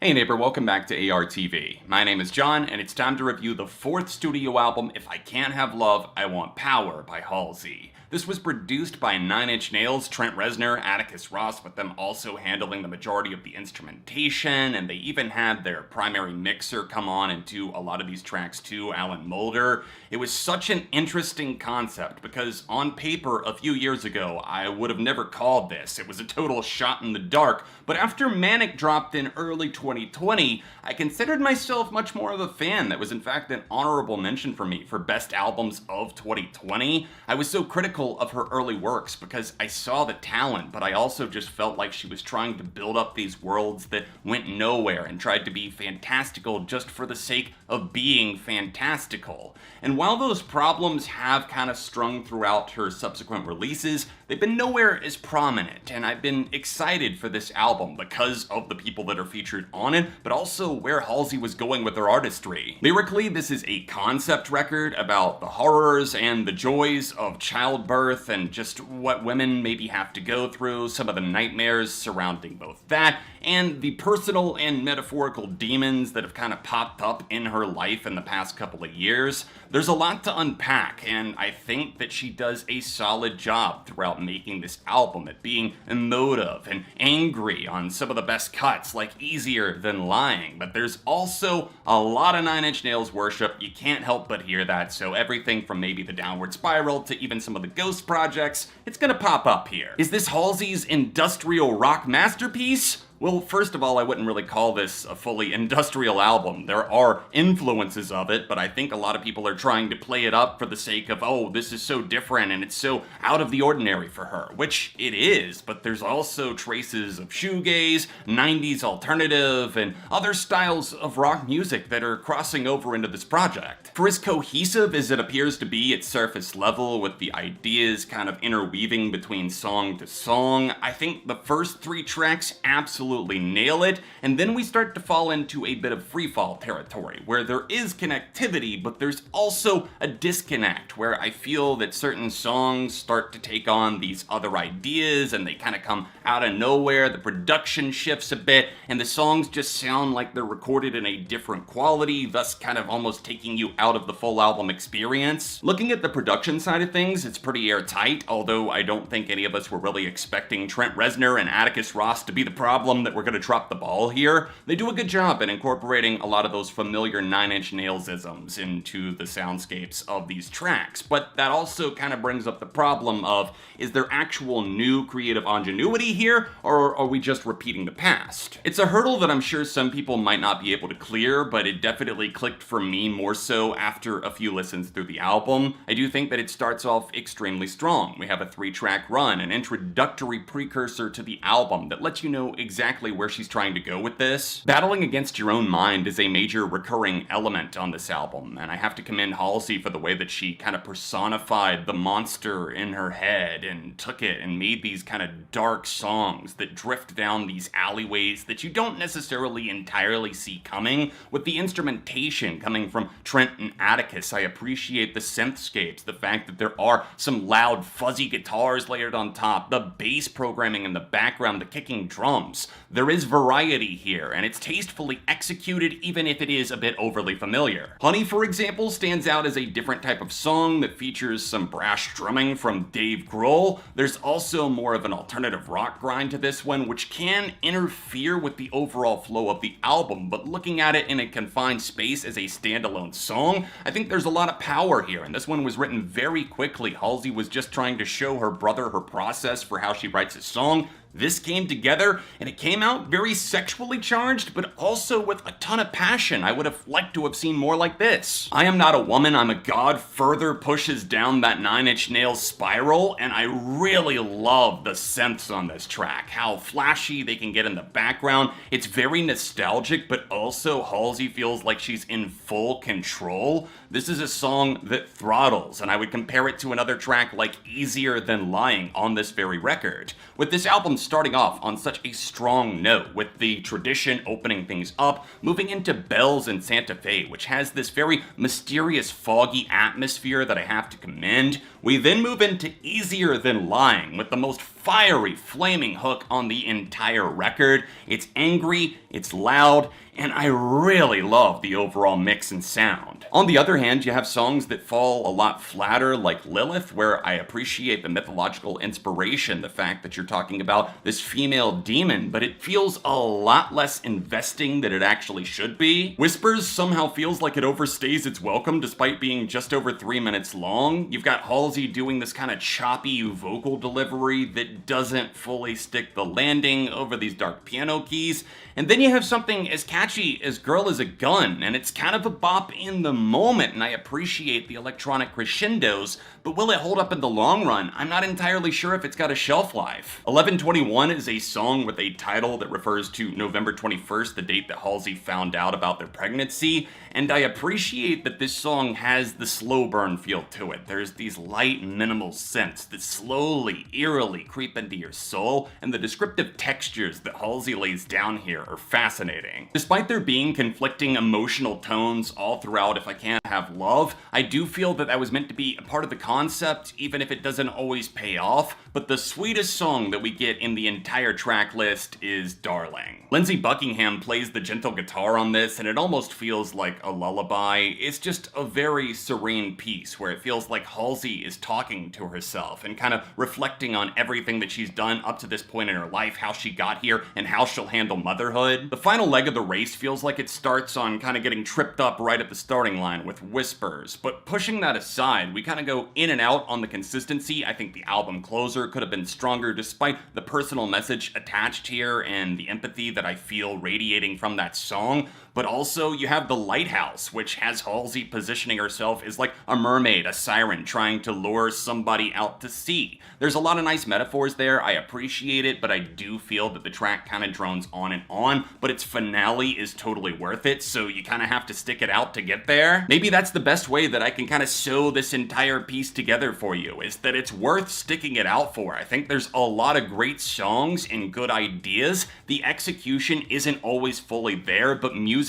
Hey neighbor, welcome back to ARTV. My name is John, and it's time to review the fourth studio album, If I Can't Have Love, I Want Power by Halsey. This was produced by Nine Inch Nails' Trent Reznor Atticus Ross, with them also handling the majority of the instrumentation, and they even had their primary mixer come on and do a lot of these tracks too, Alan Moulder. It was such an interesting concept, because on paper a few years ago, I would have never called this. It was a total shot in the dark, but after Manic dropped in early 2020, I considered myself much more of a fan. That was in fact an honorable mention for me for best albums of 2020. I was so critical of her early works because I saw the talent, but I also just felt like she was trying to build up these worlds that went nowhere and tried to be fantastical just for the sake of being fantastical. And while those problems have kind of strung throughout her subsequent releases, they've been nowhere as prominent, and I've been excited for this album because of the people that are featured on it, but also where Halsey was going with her artistry. Lyrically, this is a concept record about the horrors and the joys of childbirth and just what women maybe have to go through, some of the nightmares surrounding both that and the personal and metaphorical demons that have kind of popped up in her life in the past couple of years. There's a lot to unpack, and I think that she does a solid job throughout making this album at being emotive and angry on some of the best cuts, like Easier Than Lying. But there's also a lot of Nine Inch Nails worship. You can't help but hear that, so everything from maybe the Downward Spiral to even some of the Ghost projects, it's gonna pop up here. Is this Halsey's industrial rock masterpiece? Well, first of all, I wouldn't really call this a fully industrial album. There are influences of it, but I think a lot of people are trying to play it up for the sake of, oh, this is so different and it's so out of the ordinary for her, which it is, but there's also traces of shoegaze, 90s alternative, and other styles of rock music that are crossing over into this project. For as cohesive as it appears to be at surface level, with the ideas kind of interweaving between song to song, I think the first three tracks absolutely nail it, and then we start to fall into a bit of freefall territory, where there is connectivity, but there's also a disconnect, where I feel that certain songs start to take on these other ideas, and they kind of come out of nowhere, the production shifts a bit, and the songs just sound like they're recorded in a different quality, thus kind of almost taking you out of the full album experience. Looking at the production side of things, it's pretty airtight, although I don't think any of us were really expecting Trent Reznor and Atticus Ross to be the problem that we're going to drop the ball here. They do a good job at incorporating a lot of those familiar Nine Inch Nails-isms into the soundscapes of these tracks, but that also kind of brings up the problem of, is there actual new creative ingenuity here, or are we just repeating the past? It's a hurdle that I'm sure some people might not be able to clear, but it definitely clicked for me more so after a few listens through the album. I do think that it starts off extremely strong. We have a 3-track run, an introductory precursor to the album that lets you know exactly where she's trying to go with this. Battling against your own mind is a major recurring element on this album, and I have to commend Halsey for the way that she kind of personified the monster in her head and took it and made these kind of dark songs that drift down these alleyways that you don't necessarily entirely see coming. With the instrumentation coming from Trent and Atticus, I appreciate the synthscapes, the fact that there are some loud fuzzy guitars layered on top, the bass programming in the background, the kicking drums. There is variety here, and it's tastefully executed even if it is a bit overly familiar. Honey, for example, stands out as a different type of song that features some brash drumming from Dave Grohl. There's also more of an alternative rock grind to this one, which can interfere with the overall flow of the album, but looking at it in a confined space as a standalone song, I think there's a lot of power here, and this one was written very quickly. Halsey was just trying to show her brother her process for how she writes a song. This came together, and it came out very sexually charged, but also with a ton of passion. I would have liked to have seen more like this. I Am Not a Woman, I'm a God further pushes down that Nine Inch Nails spiral, and I really love the synths on this track. How flashy they can get in the background. It's very nostalgic, but also Halsey feels like she's in full control. This is a song that throttles, and I would compare it to another track like Easier Than Lying on this very record. With this album starting off on such a strong note, with the tradition opening things up, moving into Bells and Santa Fe, which has this very mysterious, foggy atmosphere that I have to commend. We then move into Easier Than Lying with the most fiery, flaming hook on the entire record. It's angry, it's loud, and I really love the overall mix and sound. On the other hand, you have songs that fall a lot flatter, like Lilith, where I appreciate the mythological inspiration, the fact that you're talking about this female demon, but it feels a lot less investing than it actually should be. Whispers somehow feels like it overstays its welcome despite being just over 3 minutes long. You've got Halsey doing this kind of choppy vocal delivery that doesn't fully stick the landing over these dark piano keys. And then you have something as catchy as Girl Is a Gun, and it's kind of a bop in the moment, and I appreciate the electronic crescendos, but will it hold up in the long run? I'm not entirely sure if it's got a shelf life. 1121 is a song with a title that refers to November 21st, the date that Halsey found out about their pregnancy, and I appreciate that this song has the slow burn feel to it. There's these light, minimal synths that slowly, eerily creep into your soul, and the descriptive textures that Halsey lays down here are fascinating. Despite there being conflicting emotional tones all throughout If I Can't Have Love, I do feel that that was meant to be a part of the concept, even if it doesn't always pay off, but the sweetest song that we get in the entire track list is Darling. Lindsey Buckingham plays the gentle guitar on this, and it almost feels like a lullaby. It's just a very serene piece where it feels like Halsey is talking to herself and kind of reflecting on everything that she's done up to this point in her life, how she got here, and how she'll handle motherhood. The final leg of the race feels like it starts on kind of getting tripped up right at the starting line with whispers, but pushing that aside, we kind of go in and out on the consistency. I think the album closer could have been stronger despite the personal message attached here and the empathy that I feel radiating from that song. But also, you have The Lighthouse, which has Halsey positioning herself as like a mermaid, a siren, trying to lure somebody out to sea. There's a lot of nice metaphors there, I appreciate it, but I do feel that the track kind of drones on, but its finale is totally worth it, so you kind of have to stick it out to get there. Maybe that's the best way that I can kind of sew this entire piece together for you, is that it's worth sticking it out for. I think there's a lot of great songs and good ideas. The execution isn't always fully there, but musically,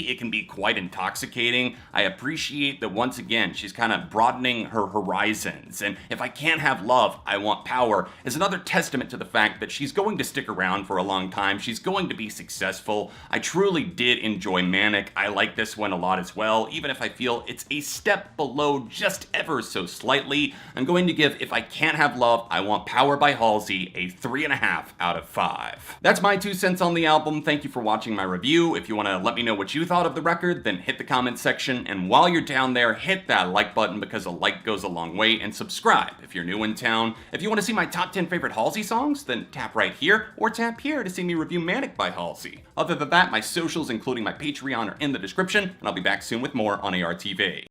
it can be quite intoxicating. I appreciate that once again, she's kind of broadening her horizons, and If I Can't Have Love, I Want Power is another testament to the fact that she's going to stick around for a long time. She's going to be successful. I truly did enjoy Manic. I like this one a lot as well, even if I feel it's a step below just ever so slightly. I'm going to give If I Can't Have Love, I Want Power by Halsey a 3.5 out of 5. That's my 2 cents on the album. Thank you for watching my review. If you want to let me know what you thought of the record, then hit the comment section, and while you're down there, hit that like button because a like goes a long way, and subscribe if you're new in town. If you want to see my top 10 favorite Halsey songs, then tap right here, or tap here to see me review Manic by Halsey. Other than that, my socials, including my Patreon, are in the description, and I'll be back soon with more on ARTV.